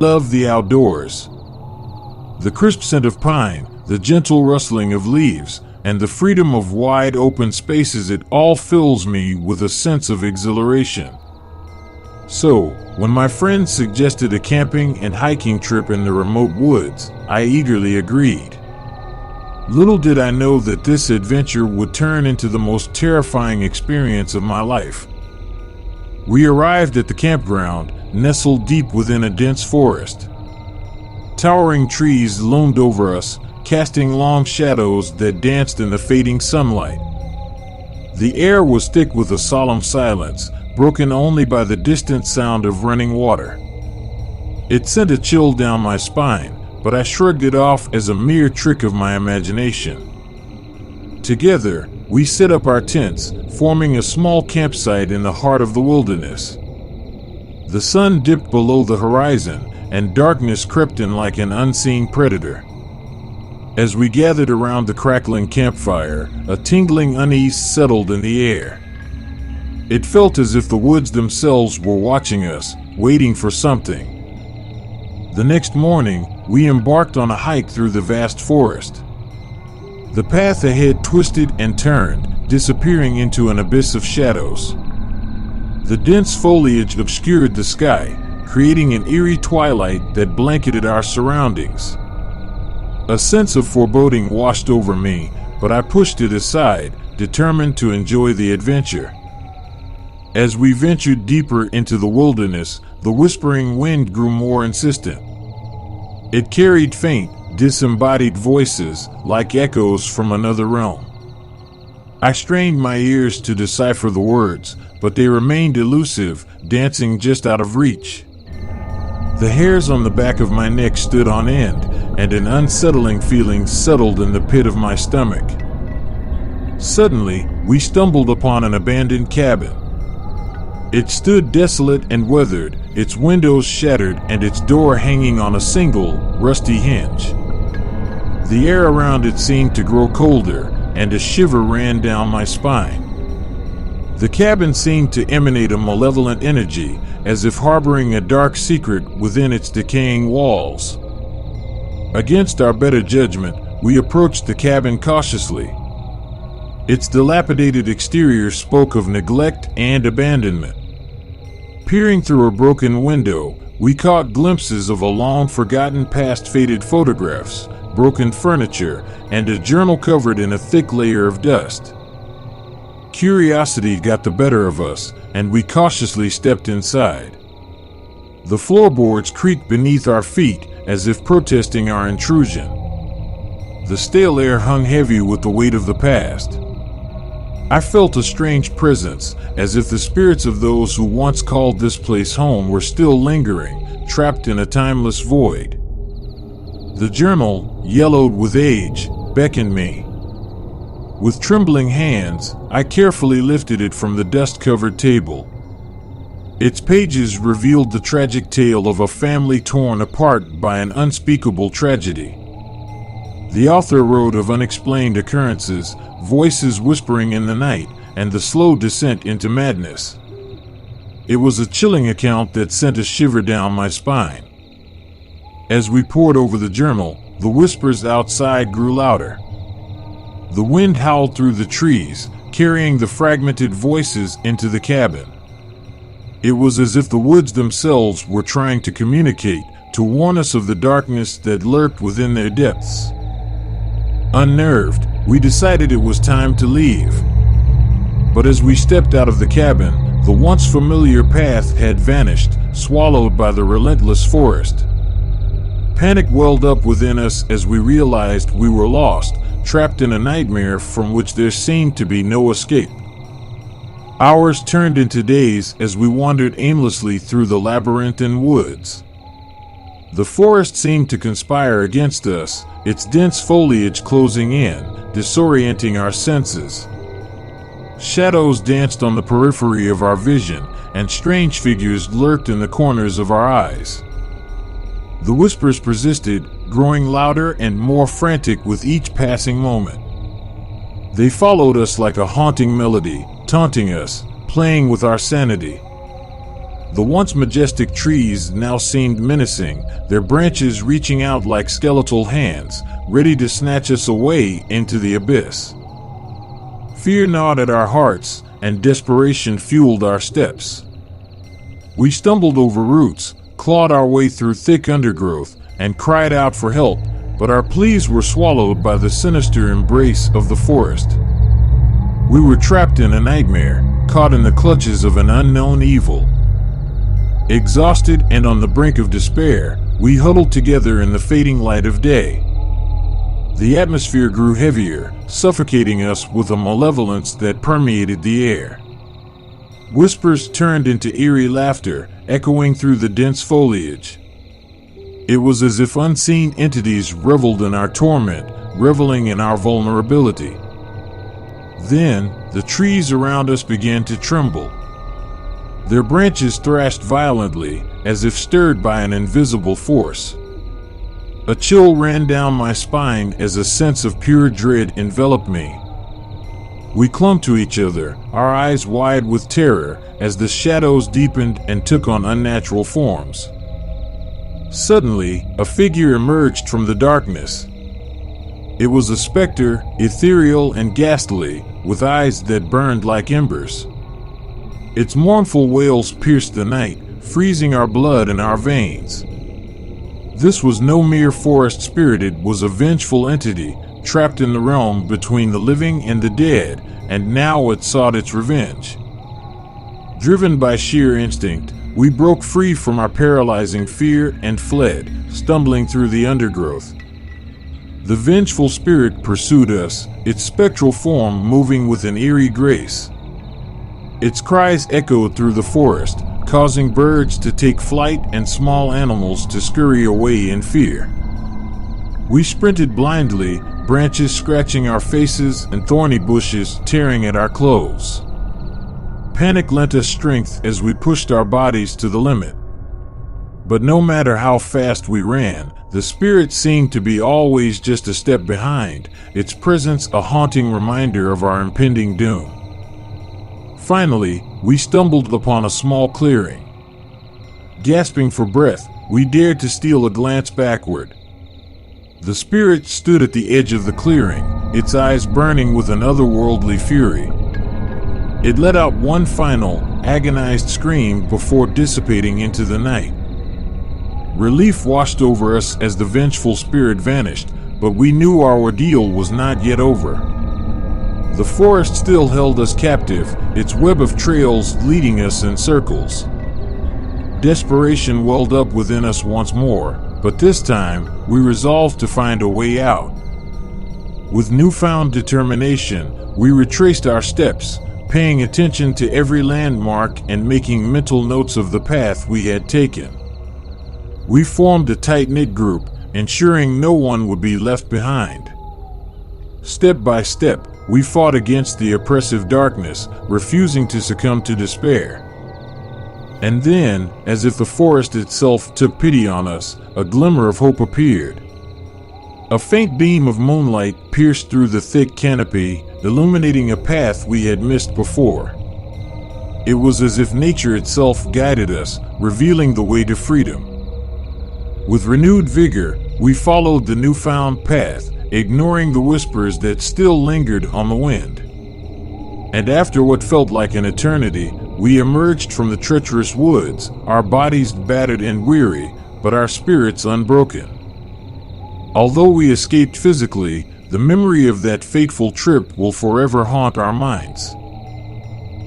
love the outdoors. The crisp scent of pine, the gentle rustling of leaves, and the freedom of wide open spaces, it all fills me with a sense of exhilaration. So, when my friends suggested a camping and hiking trip in the remote woods, I eagerly agreed. Little did I know that this adventure would turn into the most terrifying experience of my life. We arrived at the campground, nestled deep within a dense forest. Towering trees loomed over us, casting long shadows that danced in the fading sunlight. The air was thick with a solemn silence, broken only by the distant sound of running water. It sent a chill down my spine, but I shrugged it off as a mere trick of my imagination. Together, we set up our tents, forming a small campsite in the heart of the wilderness. The sun dipped below the horizon, and darkness crept in like an unseen predator. As we gathered around the crackling campfire, a tingling unease settled in the air. It felt as if the woods themselves were watching us, waiting for something. The next morning, we embarked on a hike through the vast forest. The path ahead twisted and turned, disappearing into an abyss of shadows. The dense foliage obscured the sky, creating an eerie twilight that blanketed our surroundings. A sense of foreboding washed over me, but I pushed it aside, determined to enjoy the adventure. As we ventured deeper into the wilderness, the whispering wind grew more insistent. It carried faint, disembodied voices, like echoes from another realm. I strained my ears to decipher the words, but they remained elusive, dancing just out of reach. The hairs on the back of my neck stood on end, and an unsettling feeling settled in the pit of my stomach. Suddenly, we stumbled upon an abandoned cabin. It stood desolate and weathered, its windows shattered and its door hanging on a single, rusty hinge. The air around it seemed to grow colder, and a shiver ran down my spine. The cabin seemed to emanate a malevolent energy, as if harboring a dark secret within its decaying walls. Against our better judgment, we approached the cabin cautiously. Its dilapidated exterior spoke of neglect and abandonment. Peering through a broken window, we caught glimpses of a long-forgotten past, faded photographs, broken furniture, and a journal covered in a thick layer of dust. Curiosity got the better of us, and we cautiously stepped inside. The floorboards creaked beneath our feet, as if protesting our intrusion. The stale air hung heavy with the weight of the past. I felt a strange presence, as if the spirits of those who once called this place home were still lingering, trapped in a timeless void. The journal, yellowed with age, beckoned me. With trembling hands, I carefully lifted it from the dust-covered table. Its pages revealed the tragic tale of a family torn apart by an unspeakable tragedy. The author wrote of unexplained occurrences, voices whispering in the night, and the slow descent into madness. It was a chilling account that sent a shiver down my spine. As we pored over the journal, the whispers outside grew louder. The wind howled through the trees, carrying the fragmented voices into the cabin. It was as if the woods themselves were trying to communicate, to warn us of the darkness that lurked within their depths. Unnerved, we decided it was time to leave. But as we stepped out of the cabin, the once familiar path had vanished, swallowed by the relentless forest. Panic welled up within us as we realized we were lost, trapped in a nightmare from which there seemed to be no escape. Hours turned into days as we wandered aimlessly through the labyrinthine woods. The forest seemed to conspire against us, its dense foliage closing in, disorienting our senses. Shadows danced on the periphery of our vision, and strange figures lurked in the corners of our eyes. The whispers persisted, growing louder and more frantic with each passing moment. They followed us like a haunting melody, taunting us, playing with our sanity. The once majestic trees now seemed menacing, their branches reaching out like skeletal hands, ready to snatch us away into the abyss. Fear gnawed at our hearts, and desperation fueled our steps. We stumbled over roots, clawed our way through thick undergrowth, and cried out for help, but our pleas were swallowed by the sinister embrace of the forest. We were trapped in a nightmare, caught in the clutches of an unknown evil. Exhausted and on the brink of despair, we huddled together in the fading light of day. The atmosphere grew heavier, suffocating us with a malevolence that permeated the air. Whispers turned into eerie laughter, echoing through the dense foliage. It was as if unseen entities reveled in our torment, reveling in our vulnerability. Then, the trees around us began to tremble. Their branches thrashed violently, as if stirred by an invisible force. A chill ran down my spine as a sense of pure dread enveloped me. We clung to each other, our eyes wide with terror, as the shadows deepened and took on unnatural forms. Suddenly, a figure emerged from the darkness. It was a specter, ethereal and ghastly, with eyes that burned like embers. Its mournful wails pierced the night, freezing our blood in our veins. This was no mere forest spirit, it was a vengeful entity, trapped in the realm between the living and the dead, and now it sought its revenge. Driven by sheer instinct, we broke free from our paralyzing fear and fled, stumbling through the undergrowth. The vengeful spirit pursued us, its spectral form moving with an eerie grace. Its cries echoed through the forest, causing birds to take flight and small animals to scurry away in fear. We sprinted blindly, branches scratching our faces and thorny bushes tearing at our clothes. Panic lent us strength as we pushed our bodies to the limit. But no matter how fast we ran, the spirit seemed to be always just a step behind, its presence a haunting reminder of our impending doom. Finally, we stumbled upon a small clearing. Gasping for breath, we dared to steal a glance backward. The spirit stood at the edge of the clearing, its eyes burning with an otherworldly fury. It let out one final, agonized scream before dissipating into the night. Relief washed over us as the vengeful spirit vanished, but we knew our ordeal was not yet over. The forest still held us captive, its web of trails leading us in circles. Desperation welled up within us once more, but this time we resolved to find a way out. With newfound determination, we retraced our steps, paying attention to every landmark and making mental notes of the path we had taken. We formed a tight-knit group, ensuring no one would be left behind. Step by step, we fought against the oppressive darkness, refusing to succumb to despair. And then, as if the forest itself took pity on us, a glimmer of hope appeared. A faint beam of moonlight pierced through the thick canopy, illuminating a path we had missed before. It was as if nature itself guided us, revealing the way to freedom. With renewed vigor, we followed the newfound path, ignoring the whispers that still lingered on the wind. And after what felt like an eternity, we emerged from the treacherous woods, our bodies battered and weary, but our spirits unbroken. Although we escaped physically, the memory of that fateful trip will forever haunt our minds.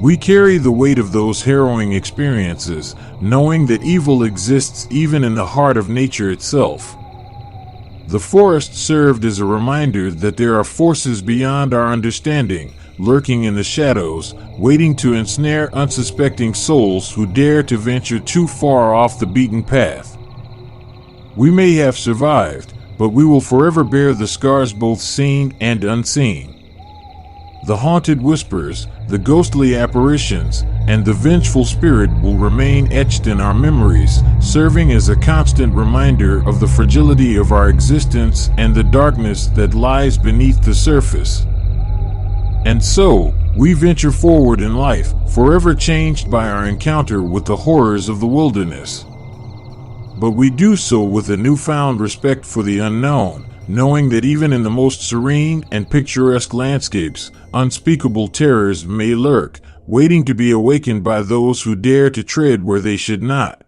We carry the weight of those harrowing experiences, knowing that evil exists even in the heart of nature itself. The forest served as a reminder that there are forces beyond our understanding, lurking in the shadows, waiting to ensnare unsuspecting souls who dare to venture too far off the beaten path. We may have survived, but we will forever bear the scars both seen and unseen. The haunted whispers, the ghostly apparitions, and the vengeful spirit will remain etched in our memories, serving as a constant reminder of the fragility of our existence and the darkness that lies beneath the surface. And so, We venture forward in life, forever changed by our encounter with the horrors of the wilderness. But we do so with a newfound respect for the unknown, knowing that even in the most serene and picturesque landscapes, unspeakable terrors may lurk, waiting to be awakened by those who dare to tread where they should not.